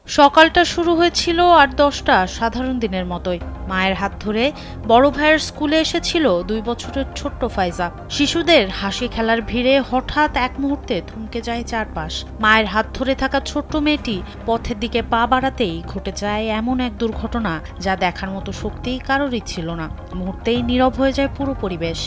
সকালটা শুরু হয়েছিল ৮-১০টা সাধারণ দিনের মতোই। মায়ের হাত ধরে বড় ভাইয়ের স্কুলে এসেছিল ২ বছরের ছোট্ট ফাইজা। শিশুদের হাসি খেলার ভিড়ে হঠাৎ এক মুহূর্তে থমকে যায় চারপাশ। মায়ের হাত ধরে থাকা ছোট্ট মেয়েটি পথের দিকে পা বাড়াতেই ঘটে যায় এমন এক দুর্ঘটনা যা দেখার মতো শক্তি কারোরই ছিল না। মুহূর্তেই নীরব হয়ে যায় পুরো পরিবেশ।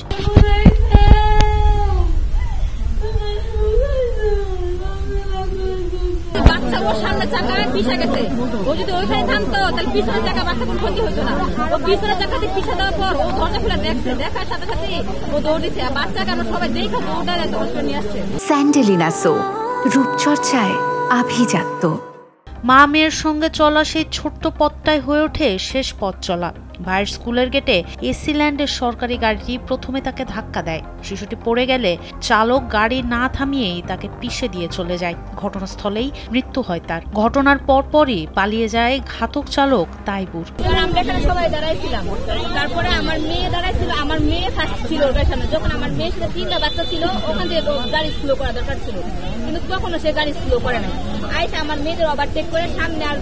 সামনে চাকা পিছা গেছে, ও যদি ওইখানে থামতো তাহলে পিছনের চাকা বাচ্চা কোনো ক্ষতি হতো না। ও পিছনের চাকাতে পিছা দেওয়ার পর ও দরজা খুলে দেখছে, দেখার সাথে সাথে ও দৌড়েছে। বাচ্চাকে আমরা সবাই দেখে দৌড়ালে তখন নিয়ে আসছে। স্যান্ডেলিনা সো, রূপচর্চায় আভিজাত্য। মা মেয়ের সঙ্গে চলা সেই ছোট্ট পথটাই হয়ে ওঠে শেষ পথ চলা। ভাইয়ের স্কুলের গেটে এসি ল্যান্ডের সরকারি গাড়িটি প্রথমে তাকে ধাক্কা দেয়। শিশুটি পড়ে গেলে চালক গাড়ি না থামিয়েই তাকে পিষে দিয়ে চলে যায়। ঘটনাস্থলেই মৃত্যু হয় তার। ঘটনার পরপরই পালিয়ে যায় ঘাতক চালক তাইবুর। আমরা এখানে সবাই দাঁড়াইছিলাম, তারপরে আমার মেয়ে দাঁড়াইছিল, আমার মেয়ে ফার্স্ট ছিল ওটার সামনে। যখন আমার মেয়ের সাথে 3টা বাচ্চা ছিল, ওখান থেকে গাড়ি স্লো করা দরকার ছিল, কিন্তু তখনও সে গাড়ি স্লো করে না। আইসা আমার মেয়েদের ওভারটেক করে সামনে আর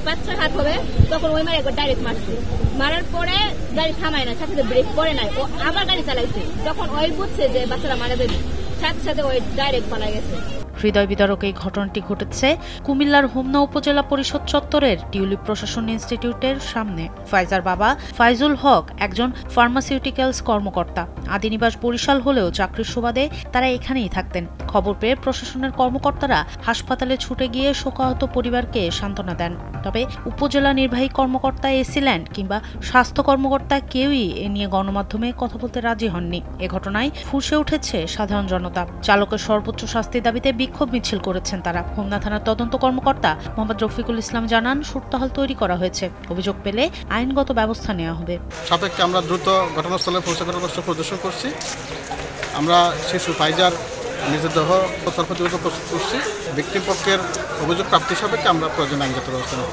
বাচ্চা হাত হবে, তখন ওই মারে একবার ডাইরেক্ট মারছে। মারার পরে গাড়ি থামায় না, সাথে সাথে ব্রেক করে নাই, ও আবার গাড়ি চালাইছে। তখন ওই বুঝছে যে বাচ্চারা মারা যাবে, সাথে সাথে ওই ডাইরেক্ট পালা গেছে। হৃদয় বিদারক এই ঘটনাটি ঘটেছে কুমিল্লার হোমনা উপজেলা পরিষদ চত্বরের টিউলিপ প্রশাসন ইনস্টিটিউটের সামনে। ফাইজার বাবা ফাইজুল হক একজন ফার্মাসিউটিক্যালস কর্মকর্তা। আদিনিবাস বরিশাল হলেও চাকরির সুবাদে তারা এখানেই থাকতেন। খবর পেয়ে প্রশাসনের কর্মকর্তারা হাসপাতালে ছুটে গিয়ে শোকাহত পরিবারকে সান্ত্বনা দেন। তবে উপজেলা নির্বাহী কর্মকর্তা এসি ল্যান্ড কিংবা স্বাস্থ্য কর্মকর্তা কেউই এ নিয়ে গণমাধ্যমে কথা বলতে রাজি হননি। এ ঘটনায় ফুঁসে উঠেছে সাধারণ জনতা। চালকের সর্বোচ্চ শাস্তির দাবিতে বিক্ষোভ মিছিল করেছেন তারা। হোমনা থানার তদন্ত কর্মকর্তা মোহাম্মদ রফিকুল ইসলাম জানান, সুরতহাল তৈরি করা হয়েছে, অভিযোগ পেলে আইনগত ব্যবস্থা নেওয়া হবে। সাপেক্ষে আমরা দ্রুত ঘটনাস্থলে পৌঁছে ব্যবস্থা প্রদর্শন করছি। আমরা শিশু ফাইজার মৃতদেহ প্রত্যর্পণ প্রস্তুত করছি। ভিকটিম পক্ষের অভিযোগ প্রাপ্তি সাপেক্ষে আমরা প্রয়োজনীয় আইনগত ব্যবস্থা নেব।